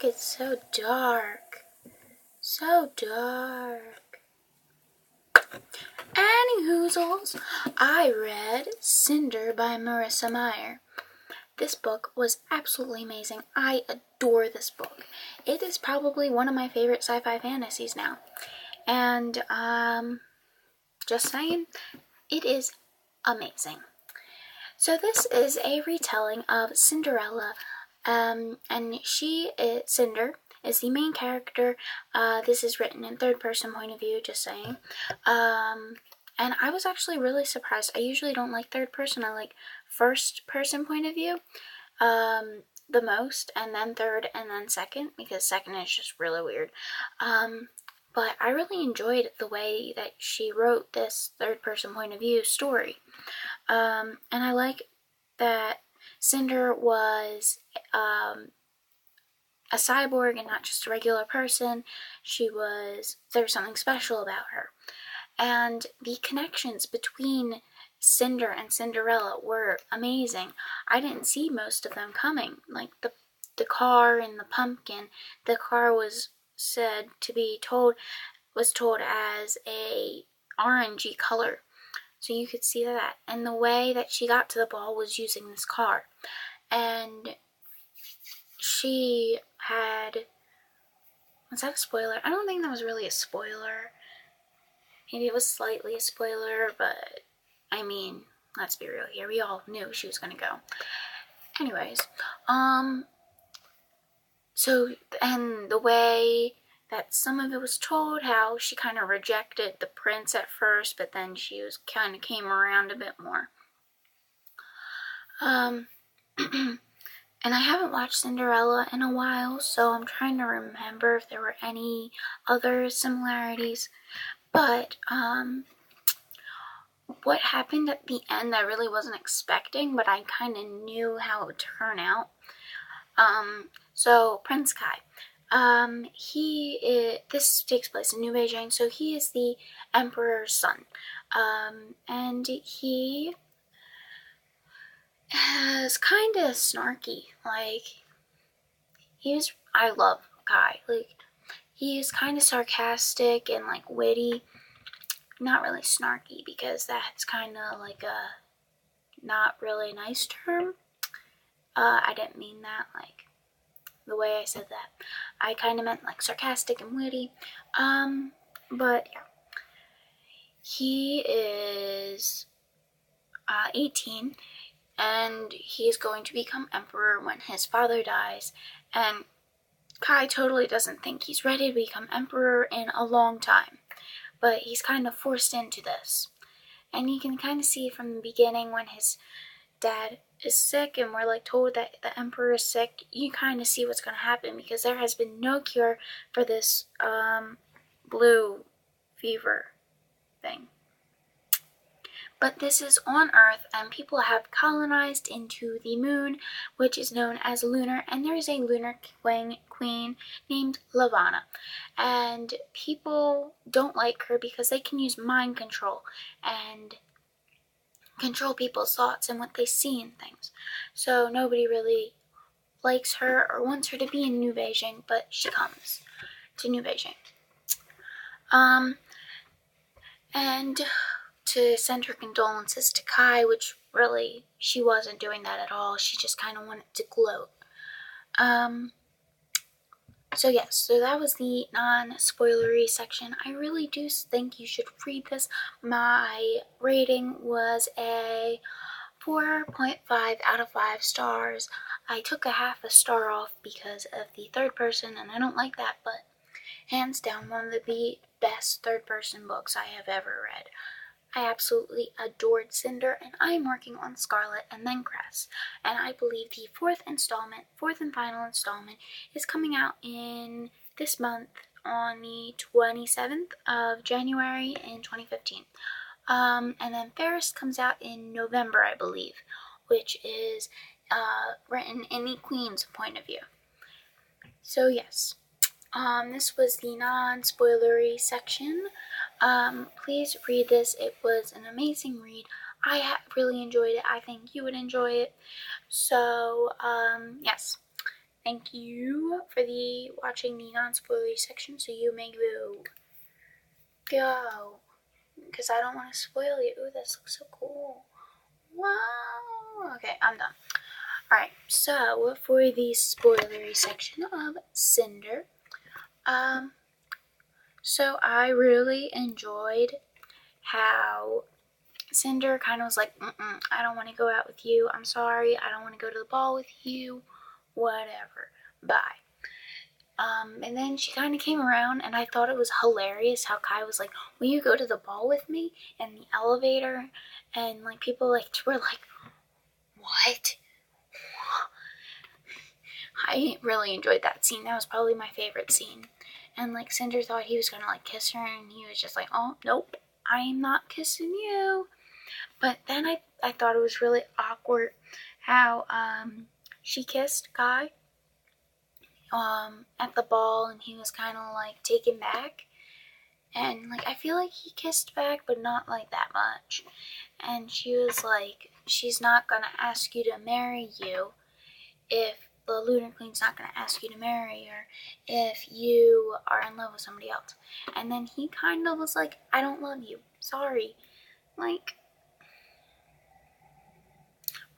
book. It's so dark. So dark. Anywhoozles, I read Cinder by Marissa Meyer. This book was absolutely amazing. I adore this book. It is probably one of my favorite sci-fi fantasies now. And, just saying, it is amazing. So this is a retelling of Cinderella, and Cinder is the main character. This is written in third-person point of view, just saying. And I was actually really surprised. I usually don't like third person. I like first-person point of view the most, and then third, and then second, because second is just really weird. But I really enjoyed the way that she wrote this third-person point of view story. And I like that Cinder was a cyborg and not just a regular person. There was something special about her. And the connections between Cinder and Cinderella were amazing. I didn't see most of them coming. Like the car and the pumpkin. The car was told as a orangey color. So you could see that. And the way that she got to the ball was using this car. And she had... Was that a spoiler? I don't think that was really a spoiler. Maybe it was slightly a spoiler, but I mean, let's be real here. We all knew she was gonna go. Anyways, and the way that some of it was told, how she kind of rejected the prince at first, but then she kind of came around a bit more. And I haven't watched Cinderella in a while, so I'm trying to remember if there were any other similarities. But, what happened at the end I really wasn't expecting, but I kind of knew how it would turn out. So Prince Kai, this takes place in New Beijing, so he is the emperor's son, and he is kind of snarky. I love Kai. He is kind of sarcastic and witty. Not really snarky, because that's kind of like a not really nice term. I didn't mean that the way I said that. I kind of meant sarcastic and witty. But yeah. He is 18, and he's going to become emperor when his father dies. And Kai totally doesn't think he's ready to become emperor in a long time. But he's kind of forced into this. And you can kind of see from the beginning when his dad is sick and we're told that the emperor is sick, you kind of see what's going to happen, because there has been no cure for this blue fever thing. But this is on Earth, and people have colonized into the moon, which is known as Lunar, and there is a lunar queen named Lavana. And people don't like her because they can use mind control and control people's thoughts and what they see and things. So nobody really likes her or wants her to be in New Beijing, but she comes to New Beijing. And to send her condolences to Kai, which really, she wasn't doing that at all. She just kind of wanted to gloat. So that was the non-spoilery section. I really do think you should read this. My rating was a 4.5 out of 5 stars. I took a half a star off because of the third person, and I don't like that, but hands down, one of the best third-person books I have ever read. I absolutely adored Cinder, and I am working on Scarlet and then Cress. And I believe the fourth and final installment, is coming out in this month on the 27th of January in 2015. And then Ferris comes out in November, I believe, which is written in the Queen's point of view. So yes, this was the non-spoilery section. Please read this. It was an amazing read. I really enjoyed it. I think you would enjoy it. So, yes. thank you for watching the non-spoilery section, so you may go. Because I don't want to spoil you. Ooh, this looks so cool. Wow. Okay, I'm done. Alright, so for the spoilery section of Cinder, so I really enjoyed how Cinder kind of was like, I don't want to go out with you. I'm sorry. I don't want to go to the ball with you. Whatever. Bye. And then she kind of came around, and I thought it was hilarious how Kai was like, will you go to the ball with me? In the elevator. And, like, people, like, were like, what? I really enjoyed that scene. That was probably my favorite scene. And, like, Cinder thought he was going to, like, kiss her, and he was just like, oh, nope, I'm not kissing you. But then I thought it was really awkward how, she kissed Kai, at the ball, and he was kind of, like, taken back. And, like, I feel like he kissed back, but not, like, that much. And she was like, she's not going to ask you to marry you if the Lunar Queen's not going to ask you to marry her if you are in love with somebody else. And then he kind of was like, I don't love you. Sorry. Like,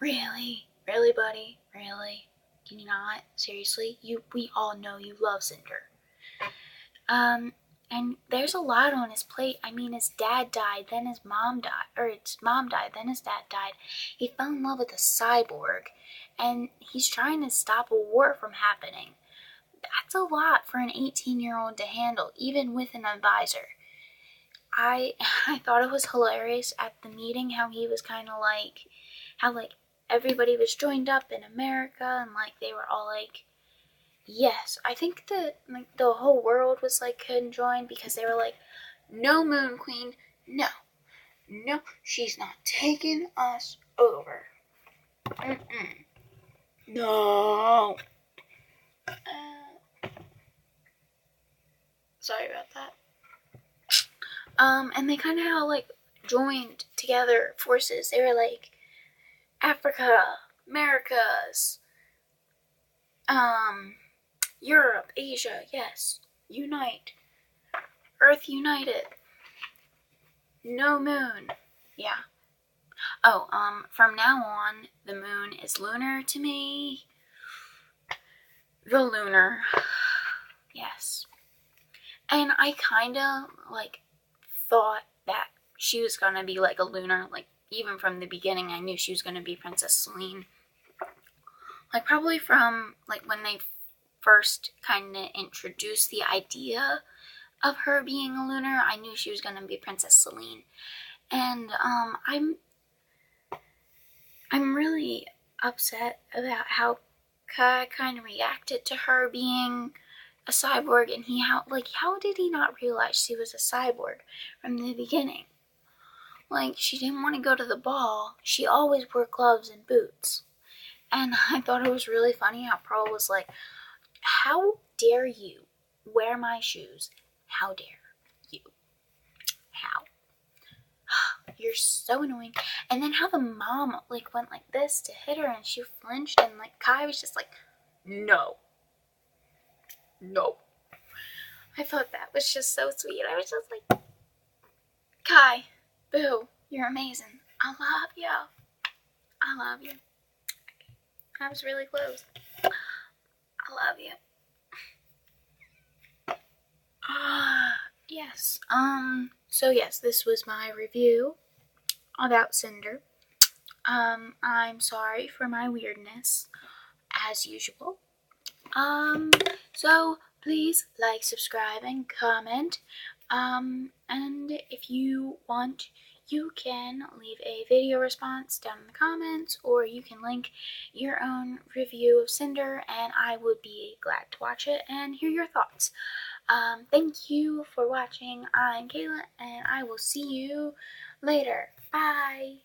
really? Really, buddy? Really? Can you not? Seriously? We all know you love Cinder. And there's a lot on his plate. I mean, his dad died, then his mom died, or his mom died, then his dad died. He fell in love with a cyborg, and he's trying to stop a war from happening. That's a lot for an 18-year-old to handle, even with an advisor. I thought it was hilarious at the meeting how he was kind of like, how like everybody was joined up in America, and like they were all like, yes, I think that like the whole world was like conjoined because they were like, no, Moon Queen, no, she's not taking us over. No. Sorry about that. And they kind of all like joined together forces. They were like, Africa, Americas, Europe, Asia, yes, unite. Earth united. No moon. Yeah. Oh, from now on, the moon is lunar to me. The lunar. Yes. And I kind of, like, thought that she was gonna be, like, a lunar, like, even from the beginning, I knew she was gonna be Princess Celine. Like, probably from, like, when they first kind of introduced the idea of her being a lunar, I knew she was going to be Princess Celine. And I'm really upset about how Kai kind of reacted to her being a cyborg, and how did he not realize she was a cyborg from the beginning? Like, she didn't want to go to the ball. She always wore gloves and boots. And I thought it was really funny how Pearl was like, how dare you wear my shoes? How dare you? How? You're so annoying. And then how the mom like went like this to hit her, and she flinched, and like Kai was just like, no. I thought that was just so sweet. I was just like, Kai, boo, you're amazing. I love you. I love you. I was really close. I love you. Yes. So yes, this was my review about Cinder. I'm sorry for my weirdness, as usual. So please like, subscribe, and comment. And if you want, you can leave a video response down in the comments, or you can link your own review of Cinder, and I would be glad to watch it and hear your thoughts. Thank you for watching. I'm Kayla, and I will see you later. Bye!